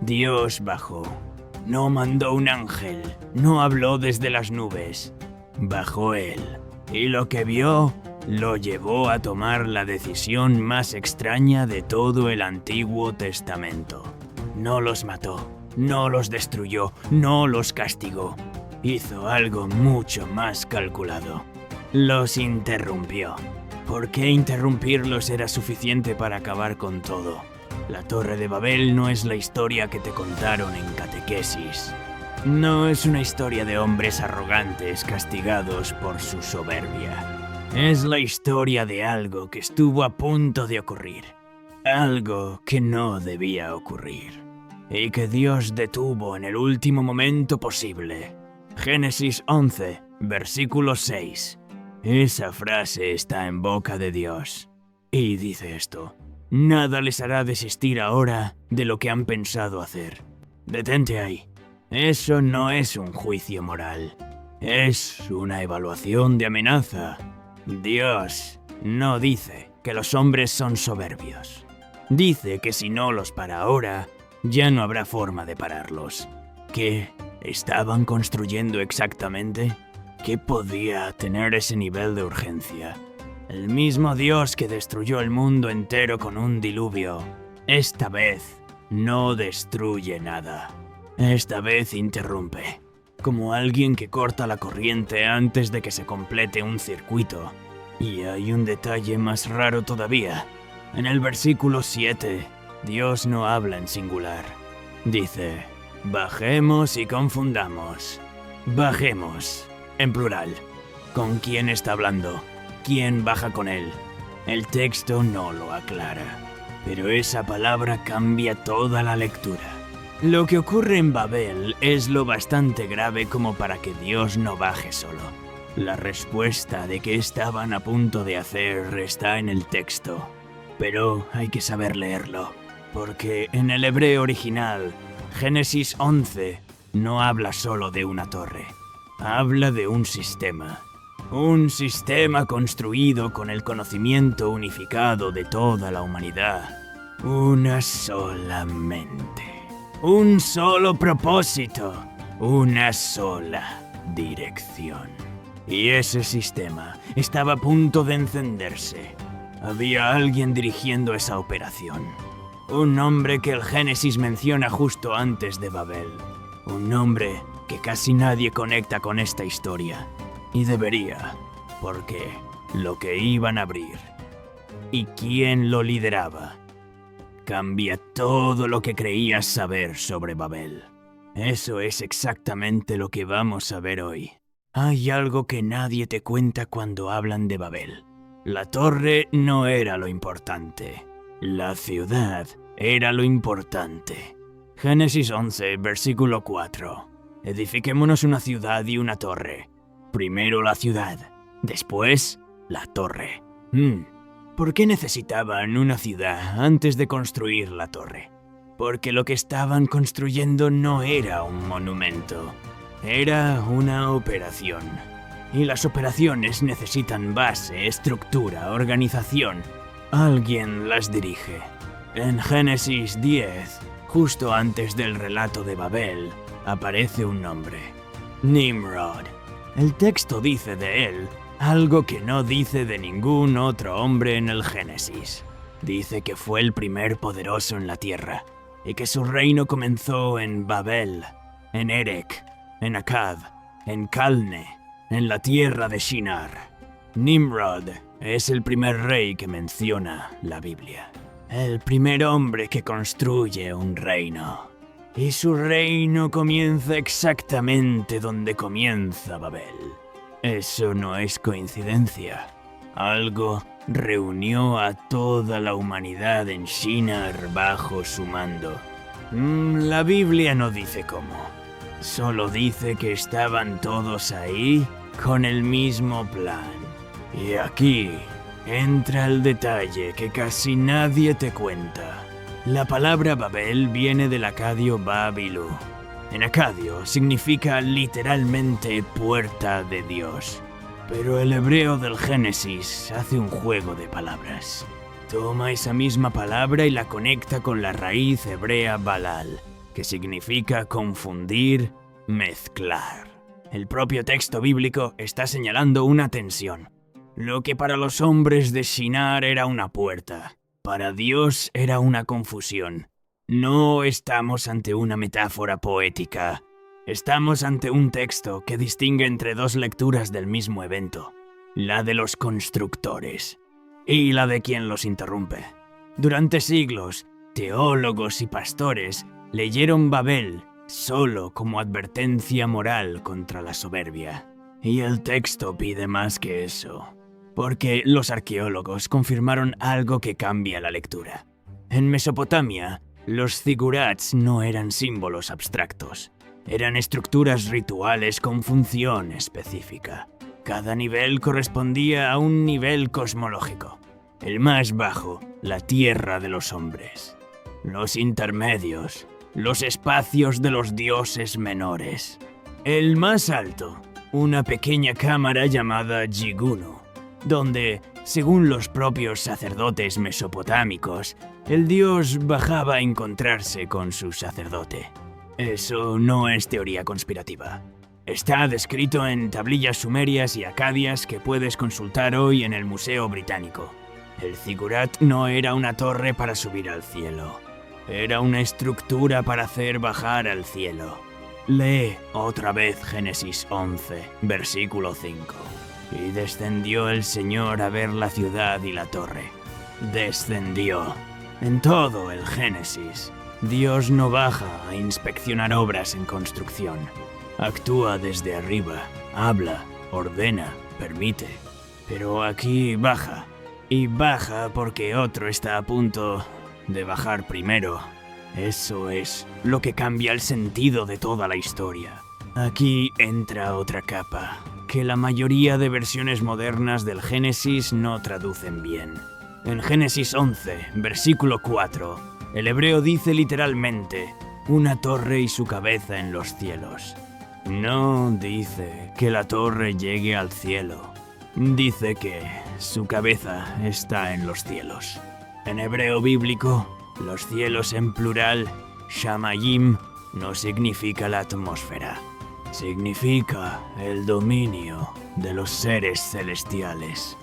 Dios bajó. No mandó un ángel, no habló desde las nubes. Bajó él, y lo que vio lo llevó a tomar la decisión más extraña de todo el Antiguo Testamento. No los mató, no los destruyó, no los castigó. Hizo algo mucho más calculado. Los interrumpió. ¿Por qué interrumpirlos era suficiente para acabar con todo? La Torre de Babel no es la historia que te contaron en catequesis. No es una historia de hombres arrogantes castigados por su soberbia. Es la historia de algo que estuvo a punto de ocurrir. Algo que no debía ocurrir. Y que Dios detuvo en el último momento posible. Génesis 11, versículo 6. Esa frase está en boca de Dios. Y dice esto: nada les hará desistir ahora de lo que han pensado hacer. Detente ahí. Eso no es un juicio moral. Es una evaluación de amenaza. Dios no dice que los hombres son soberbios. Dice que si no los para ahora, ya no habrá forma de pararlos. ¿Qué estaban construyendo exactamente? ¿Qué podía tener ese nivel de urgencia? El mismo Dios que destruyó el mundo entero con un diluvio, esta vez no destruye nada. Esta vez interrumpe, como alguien que corta la corriente antes de que se complete un circuito. Y hay un detalle más raro todavía. En el versículo 7, Dios no habla en singular. Dice: bajemos y confundamos. Bajemos, en plural. ¿Con quién está hablando? ¿Quién baja con él? El texto no lo aclara, pero esa palabra cambia toda la lectura. Lo que ocurre en Babel es lo bastante grave como para que Dios no baje solo. La respuesta de qué estaban a punto de hacer está en el texto, pero hay que saber leerlo, porque en el hebreo original, Génesis 11 no habla solo de una torre, habla de un sistema. Un sistema construido con el conocimiento unificado de toda la humanidad. Una sola mente. Un solo propósito. Una sola dirección. Y ese sistema estaba a punto de encenderse. Había alguien dirigiendo esa operación. Un nombre que el Génesis menciona justo antes de Babel. Un nombre que casi nadie conecta con esta historia. Y debería, porque lo que iban a abrir y quién lo lideraba cambia todo lo que creías saber sobre Babel. Eso es exactamente lo que vamos a ver hoy. Hay algo que nadie te cuenta cuando hablan de Babel. La torre no era lo importante. La ciudad era lo importante. Génesis 11, versículo 4. Edifiquémonos una ciudad y una torre. Primero la ciudad, después la torre. ¿Por qué necesitaban una ciudad antes de construir la torre? Porque lo que estaban construyendo no era un monumento, era una operación. Y las operaciones necesitan base, estructura, organización. Alguien las dirige. En Génesis 10, justo antes del relato de Babel, aparece un nombre: Nimrod. El texto dice de él algo que no dice de ningún otro hombre en el Génesis. Dice que fue el primer poderoso en la tierra y que su reino comenzó en Babel, en Erech, en Akkad, en Calne, en la tierra de Shinar. Nimrod es el primer rey que menciona la Biblia. El primer hombre que construye un reino. Y su reino comienza exactamente donde comienza Babel. Eso no es coincidencia. Algo reunió a toda la humanidad en Shinar bajo su mando. La Biblia no dice cómo. Solo dice que estaban todos ahí con el mismo plan. Y aquí entra el detalle que casi nadie te cuenta. La palabra Babel viene del acadio Babilu. En acadio significa literalmente puerta de Dios. Pero el hebreo del Génesis hace un juego de palabras. Toma esa misma palabra y la conecta con la raíz hebrea Balal, que significa confundir, mezclar. El propio texto bíblico está señalando una tensión. Lo que para los hombres de Shinar era una puerta, para Dios era una confusión. No estamos ante una metáfora poética. Estamos ante un texto que distingue entre dos lecturas del mismo evento, la de los constructores y la de quien los interrumpe. Durante siglos, teólogos y pastores leyeron Babel solo como advertencia moral contra la soberbia. Y el texto pide más que eso, porque los arqueólogos confirmaron algo que cambia la lectura. En Mesopotamia, los zigurats no eran símbolos abstractos, eran estructuras rituales con función específica. Cada nivel correspondía a un nivel cosmológico. El más bajo, la tierra de los hombres. Los intermedios, los espacios de los dioses menores. El más alto, una pequeña cámara llamada Jigunu, donde, según los propios sacerdotes mesopotámicos, el dios bajaba a encontrarse con su sacerdote. Eso no es teoría conspirativa. Está descrito en tablillas sumerias y acadias que puedes consultar hoy en el Museo Británico. El zigurat no era una torre para subir al cielo. Era una estructura para hacer bajar al cielo. Lee otra vez Génesis 11, versículo 5. Y descendió el Señor a ver la ciudad y la torre. Descendió. En todo el Génesis, Dios no baja a inspeccionar obras en construcción. Actúa desde arriba, habla, ordena, permite. Pero aquí baja. Y baja porque otro está a punto de bajar primero. Eso es lo que cambia el sentido de toda la historia. Aquí entra otra capa, que la mayoría de versiones modernas del Génesis no traducen bien. En Génesis 11, versículo 4, el hebreo dice literalmente, una torre y su cabeza en los cielos. No dice que la torre llegue al cielo. Dice que su cabeza está en los cielos. En hebreo bíblico, los cielos en plural, shamayim, no significa la atmósfera. Significa el dominio de los seres celestiales.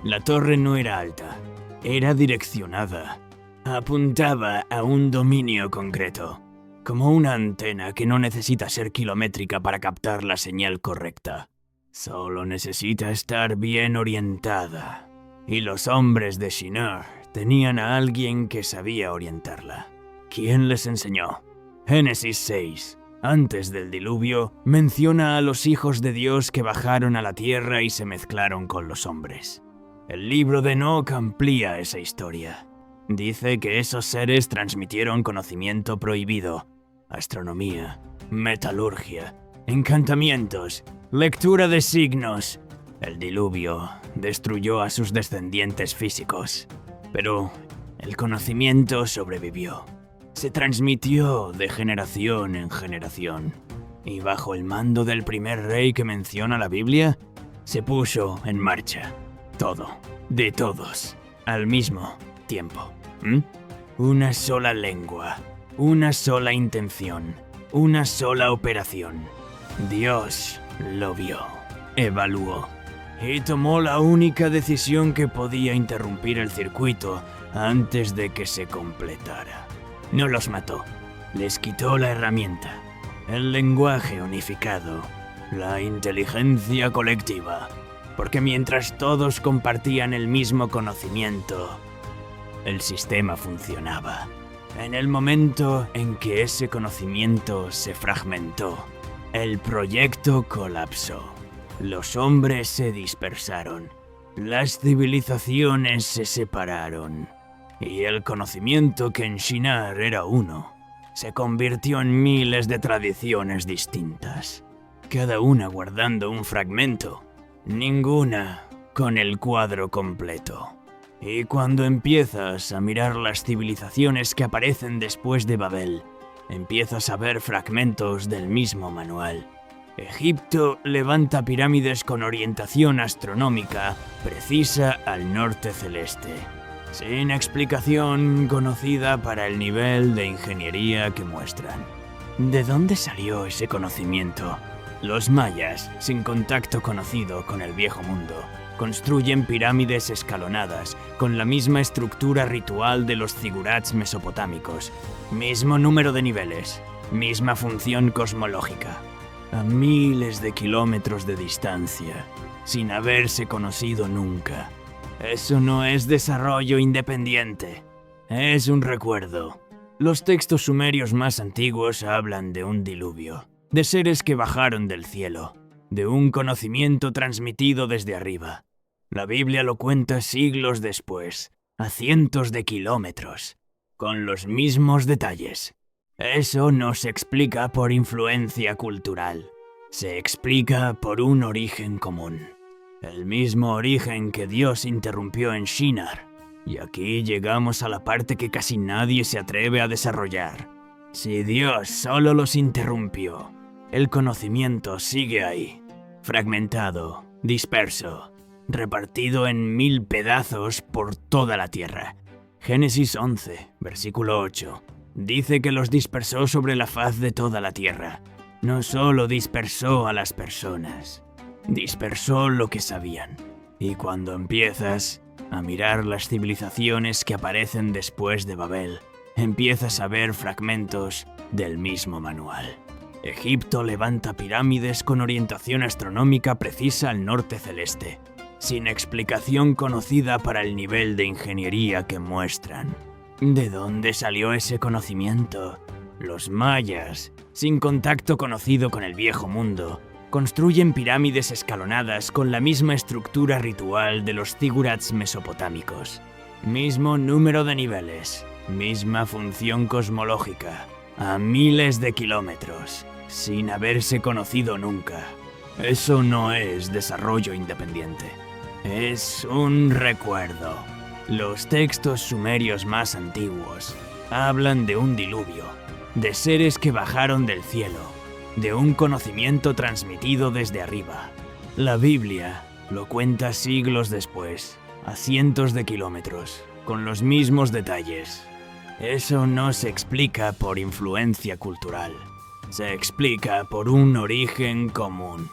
La torre no era alta, era direccionada. Apuntaba a un dominio concreto, como una antena que no necesita ser kilométrica para captar la señal correcta. Solo necesita estar bien orientada. Y los hombres de Shinar tenían a alguien que sabía orientarla. ¿Quién les enseñó? Génesis 6, antes del diluvio, menciona a los hijos de Dios que bajaron a la tierra y se mezclaron con los hombres. El libro de Enoc amplía esa historia. Dice que esos seres transmitieron conocimiento prohibido, astronomía, metalurgia, encantamientos, lectura de signos. El diluvio destruyó a sus descendientes físicos, pero el conocimiento sobrevivió. Se transmitió de generación en generación, y bajo el mando del primer rey que menciona la Biblia, se puso en marcha. Todo, de todos, al mismo tiempo. Una sola lengua, una sola intención, una sola operación. Dios lo vio, evaluó y tomó la única decisión que podía interrumpir el circuito antes de que se completara. No los mató, les quitó la herramienta, el lenguaje unificado, la inteligencia colectiva, porque mientras todos compartían el mismo conocimiento, el sistema funcionaba. En el momento en que ese conocimiento se fragmentó, el proyecto colapsó. Los hombres se dispersaron, las civilizaciones se separaron, y el conocimiento que en Shinar era uno, se convirtió en miles de tradiciones distintas, cada una guardando un fragmento, ninguna con el cuadro completo. Y cuando empiezas a mirar las civilizaciones que aparecen después de Babel, empiezas a ver fragmentos del mismo manual. Egipto levanta pirámides con orientación astronómica precisa al norte celeste, sin explicación conocida para el nivel de ingeniería que muestran. ¿De dónde salió ese conocimiento? Los mayas, sin contacto conocido con el viejo mundo, construyen pirámides escalonadas con la misma estructura ritual de los zigurats mesopotámicos, mismo número de niveles, misma función cosmológica, a miles de kilómetros de distancia, sin haberse conocido nunca. Eso no es desarrollo independiente, es un recuerdo. Los textos sumerios más antiguos hablan de un diluvio, de seres que bajaron del cielo, de un conocimiento transmitido desde arriba. La Biblia lo cuenta siglos después, a cientos de kilómetros, con los mismos detalles. Eso no se explica por influencia cultural, se explica por un origen común. El mismo origen que Dios interrumpió en Shinar. Y aquí llegamos a la parte que casi nadie se atreve a desarrollar. Si Dios solo los interrumpió, el conocimiento sigue ahí, fragmentado, disperso, repartido en 1000 pedazos por toda la tierra. Génesis 11, versículo 8, dice que los dispersó sobre la faz de toda la tierra. No solo dispersó a las personas, dispersó lo que sabían. Y cuando empiezas a mirar las civilizaciones que aparecen después de Babel, empiezas a ver fragmentos del mismo manual. Egipto levanta pirámides con orientación astronómica precisa al norte celeste, sin explicación conocida para el nivel de ingeniería que muestran. ¿De dónde salió ese conocimiento? Los mayas, sin contacto conocido con el viejo mundo, construyen pirámides escalonadas con la misma estructura ritual de los zigurats mesopotámicos. Mismo número de niveles, misma función cosmológica, a miles de kilómetros, sin haberse conocido nunca. Eso no es desarrollo independiente, es un recuerdo. Los textos sumerios más antiguos hablan de un diluvio, de seres que bajaron del cielo, de un conocimiento transmitido desde arriba. La Biblia lo cuenta siglos después, a cientos de kilómetros, con los mismos detalles. Eso no se explica por influencia cultural, se explica por un origen común.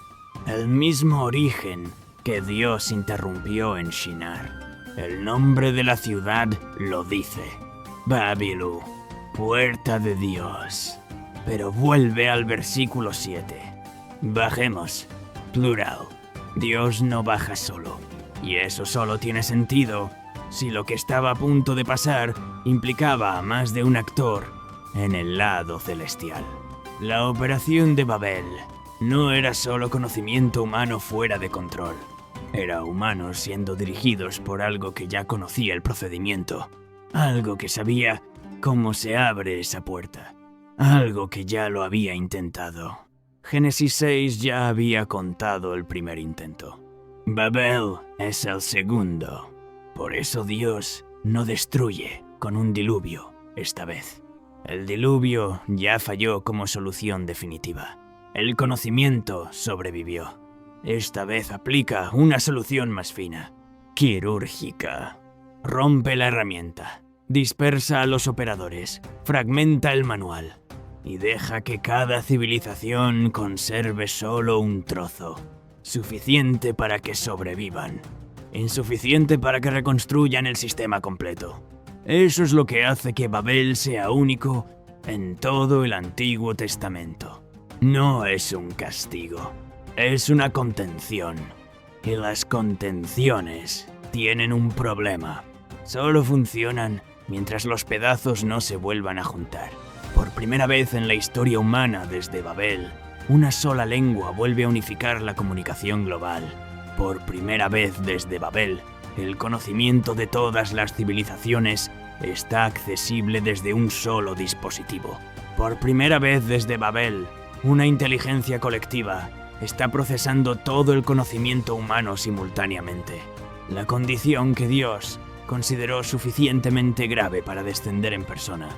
El mismo origen que Dios interrumpió en Shinar. El nombre de la ciudad lo dice: Babilú, puerta de Dios. Pero vuelve al versículo 7. Bajemos, plural. Dios no baja solo. Y eso solo tiene sentido si lo que estaba a punto de pasar implicaba a más de un actor en el lado celestial. La operación de Babel no era solo conocimiento humano fuera de control. Era humanos siendo dirigidos por algo que ya conocía el procedimiento. Algo que sabía cómo se abre esa puerta. Algo que ya lo había intentado. Génesis 6 ya había contado el primer intento. Babel es el segundo. Por eso Dios no destruye con un diluvio esta vez. El diluvio ya falló como solución definitiva. El conocimiento sobrevivió. Esta vez aplica una solución más fina, quirúrgica. Rompe la herramienta, dispersa a los operadores, fragmenta el manual y deja que cada civilización conserve solo un trozo, suficiente para que sobrevivan, insuficiente para que reconstruyan el sistema completo. Eso es lo que hace que Babel sea único en todo el Antiguo Testamento. No es un castigo, es una contención. Y las contenciones tienen un problema. Solo funcionan mientras los pedazos no se vuelvan a juntar. Por primera vez en la historia humana desde Babel, una sola lengua vuelve a unificar la comunicación global. Por primera vez desde Babel, el conocimiento de todas las civilizaciones está accesible desde un solo dispositivo. Por primera vez desde Babel, una inteligencia colectiva está procesando todo el conocimiento humano simultáneamente. La condición que Dios consideró suficientemente grave para descender en persona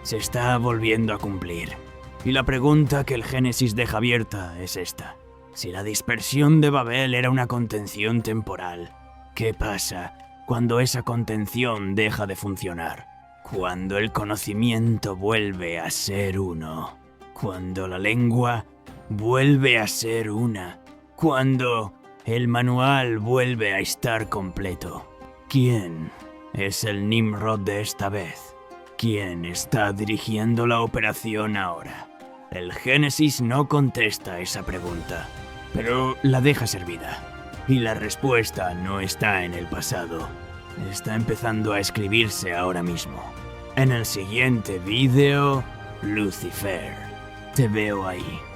se está volviendo a cumplir. Y la pregunta que el Génesis deja abierta es esta: si la dispersión de Babel era una contención temporal, ¿qué pasa cuando esa contención deja de funcionar? Cuando el conocimiento vuelve a ser uno. Cuando la lengua vuelve a ser una. Cuando el manual vuelve a estar completo. ¿Quién es el Nimrod de esta vez? ¿Quién está dirigiendo la operación ahora? El Génesis no contesta esa pregunta, pero la deja servida. Y la respuesta no está en el pasado. Está empezando a escribirse ahora mismo. En el siguiente vídeo, Lucifer. Te veo ahí.